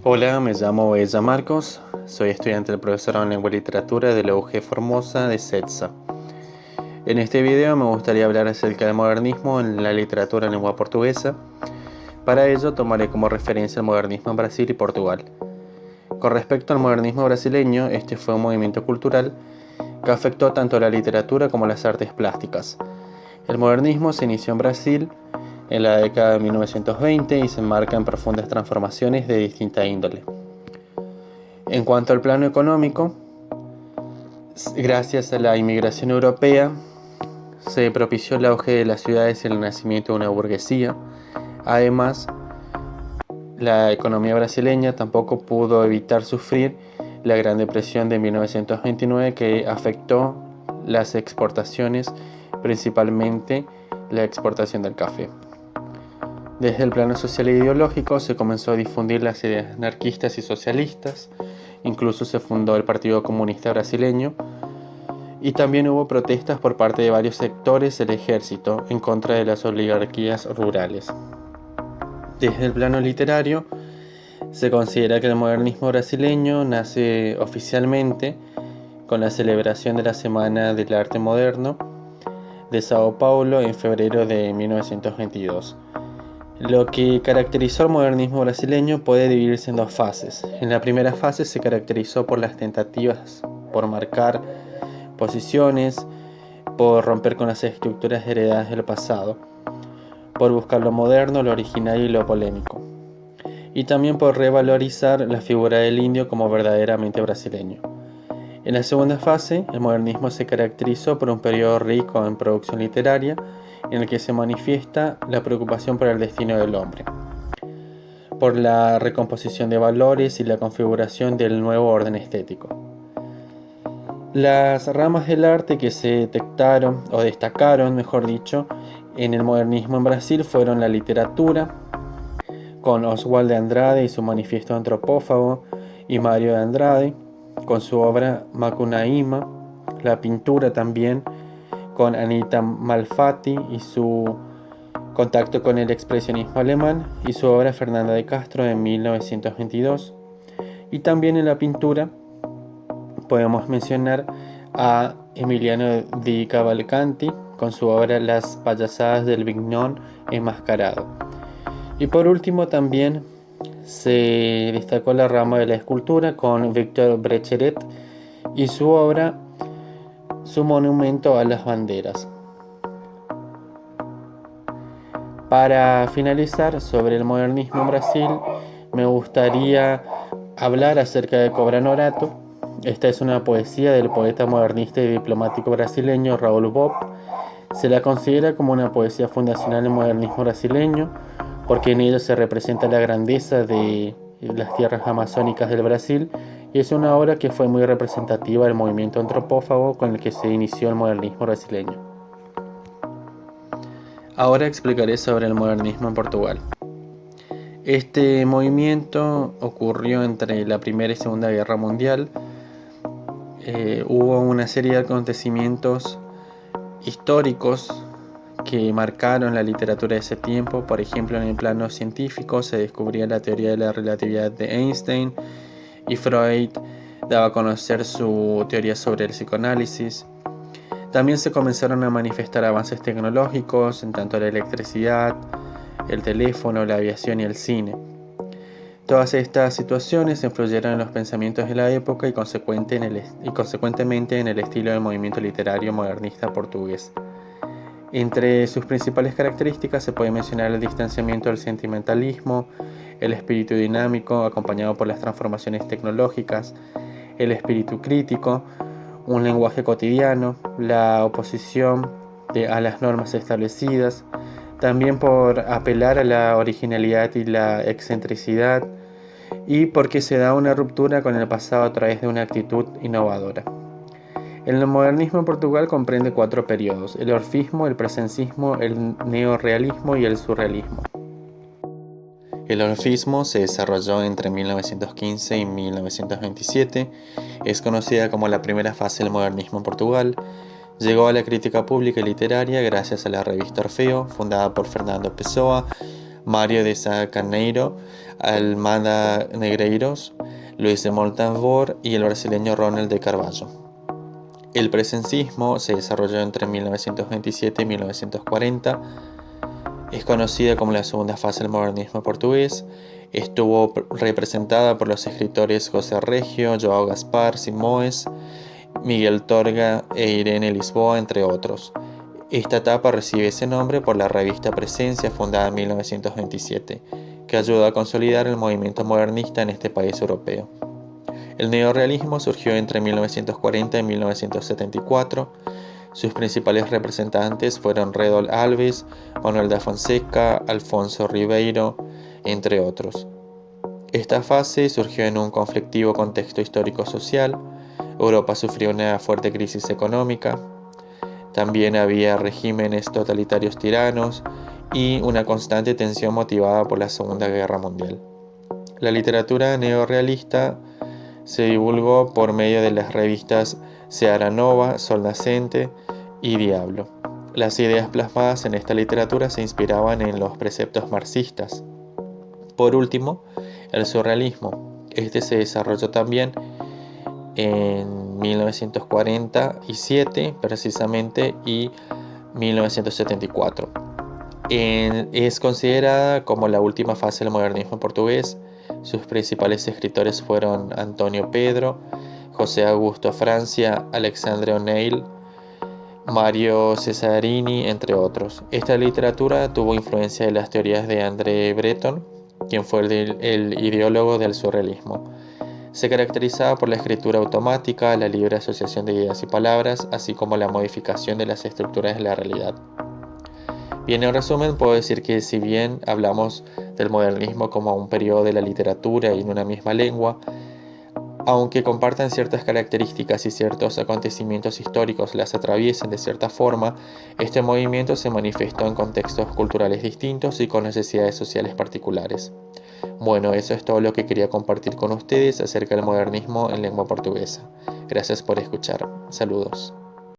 Hola, me llamo Ella Marcos, soy estudiante del profesorado en Lengua y Literatura de la UG Formosa de CETSA. En este video me gustaría hablar acerca del modernismo en la literatura en lengua portuguesa. Para ello tomaré como referencia el modernismo en Brasil y Portugal. Con respecto al modernismo brasileño, este fue un movimiento cultural que afectó tanto la literatura como las artes plásticas. El modernismo se inició en Brasil en la década de 1920 y se enmarca en profundas transformaciones de distinta índole. En cuanto al plano económico, gracias a la inmigración europea, se propició el auge de las ciudades y el nacimiento de una burguesía. Además, la economía brasileña tampoco pudo evitar sufrir la Gran Depresión de 1929 que afectó las exportaciones, principalmente la exportación del café. Desde el plano social e ideológico se comenzó a difundir las ideas anarquistas y socialistas, incluso se fundó el Partido Comunista Brasileño, y también hubo protestas por parte de varios sectores del ejército en contra de las oligarquías rurales. Desde el plano literario, se considera que el modernismo brasileño nace oficialmente con la celebración de la Semana del Arte Moderno de Sao Paulo en febrero de 1922. Lo que caracterizó al modernismo brasileño puede dividirse en dos fases. En la primera fase se caracterizó por las tentativas por marcar posiciones, por romper con las estructuras heredadas del pasado, por buscar lo moderno, lo original y lo polémico, y también por revalorizar la figura del indio como verdaderamente brasileño. En la segunda fase, el modernismo se caracterizó por un periodo rico en producción literaria, en el que se manifiesta la preocupación por el destino del hombre, por la recomposición de valores y la configuración del nuevo orden estético. Las ramas del arte que se detectaron, o destacaron, mejor dicho, en el modernismo en Brasil fueron la literatura, con Oswald de Andrade y su manifiesto antropófago, y Mario de Andrade, con su obra Macunaíma, la pintura también, con Anita Malfatti y su contacto con el expresionismo alemán, y su obra Fernanda de Castro de 1922. Y también en la pintura podemos mencionar a Emiliano di Cavalcanti con su obra Las payasadas del Vignon enmascarado. Y por último también se destacó la rama de la escultura con Victor Brecheret y su obra Su monumento a las banderas. Para finalizar sobre el modernismo en Brasil, me gustaría hablar acerca de Cobra Norato. Esta es una poesía del poeta modernista y diplomático brasileño Raul Bob. Se la considera como una poesía fundacional del modernismo brasileño, porque en ella se representa la grandeza de las tierras amazónicas del Brasil, y es una obra que fue muy representativa del movimiento antropófago con el que se inició el modernismo brasileño. Ahora explicaré sobre el modernismo en Portugal. Este movimiento ocurrió entre la Primera y Segunda Guerra Mundial. Hubo una serie de acontecimientos históricos que marcaron la literatura de ese tiempo. Por ejemplo, en el plano científico se descubría la teoría de la relatividad de Einstein y Freud daba a conocer su teoría sobre el psicoanálisis. También se comenzaron a manifestar avances tecnológicos en tanto la electricidad, el teléfono, la aviación y el cine. Todas estas situaciones influyeron en los pensamientos de la época y consecuentemente en el estilo del movimiento literario modernista portugués. Entre sus principales características se puede mencionar el distanciamiento del sentimentalismo, el espíritu dinámico acompañado por las transformaciones tecnológicas, el espíritu crítico, un lenguaje cotidiano, la oposición a las normas establecidas, también por apelar a la originalidad y la excentricidad, y porque se da una ruptura con el pasado a través de una actitud innovadora. El modernismo en Portugal comprende 4 periodos: el orfismo, el presencismo, el neorrealismo y el surrealismo. El orfismo se desarrolló entre 1915 y 1927, es conocida como la primera fase del modernismo en Portugal. Llegó a la crítica pública y literaria gracias a la revista Orfeo, fundada por Fernando Pessoa, Mário de Sá Carneiro, Almada Negreiros, Luis de Montalvor y el brasileño Ronald de Carvalho. El presencismo se desarrolló entre 1927 y 1940. Es conocida como la segunda fase del modernismo portugués. Estuvo representada por los escritores José Reggio, João Gaspar, Simões, Miguel Torga e Irene Lisboa, entre otros. Esta etapa recibe ese nombre por la revista Presencia, fundada en 1927, que ayudó a consolidar el movimiento modernista en este país europeo. El neorrealismo surgió entre 1940 y 1974. Sus principales representantes fueron Redol Alves, Manuel da Fonseca, Alfonso Ribeiro, entre otros. Esta fase surgió en un conflictivo contexto histórico-social. Europa sufrió una fuerte crisis económica. También había regímenes totalitarios tiranos y una constante tensión motivada por la Segunda Guerra Mundial. La literatura neorrealista se divulgó por medio de las revistas Seara Nova, Sol Nascente y Diablo. Las ideas plasmadas en esta literatura se inspiraban en los preceptos marxistas. Por último, el surrealismo. Este se desarrolló también en 1947 precisamente y 1974. Es considerada como la última fase del modernismo portugués. Sus principales escritores fueron Antonio Pedro, José Augusto Francia, Alexandre O'Neill, Mario Cesarini, entre otros. Esta literatura tuvo influencia de las teorías de André Breton, quien fue el ideólogo del surrealismo. Se caracterizaba por la escritura automática, la libre asociación de ideas y palabras, así como la modificación de las estructuras de la realidad. Bien, en resumen, puedo decir que si bien hablamos del modernismo como un periodo de la literatura y en una misma lengua, aunque compartan ciertas características y ciertos acontecimientos históricos las atraviesen de cierta forma, este movimiento se manifestó en contextos culturales distintos y con necesidades sociales particulares. Bueno, eso es todo lo que quería compartir con ustedes acerca del modernismo en lengua portuguesa. Gracias por escuchar. Saludos.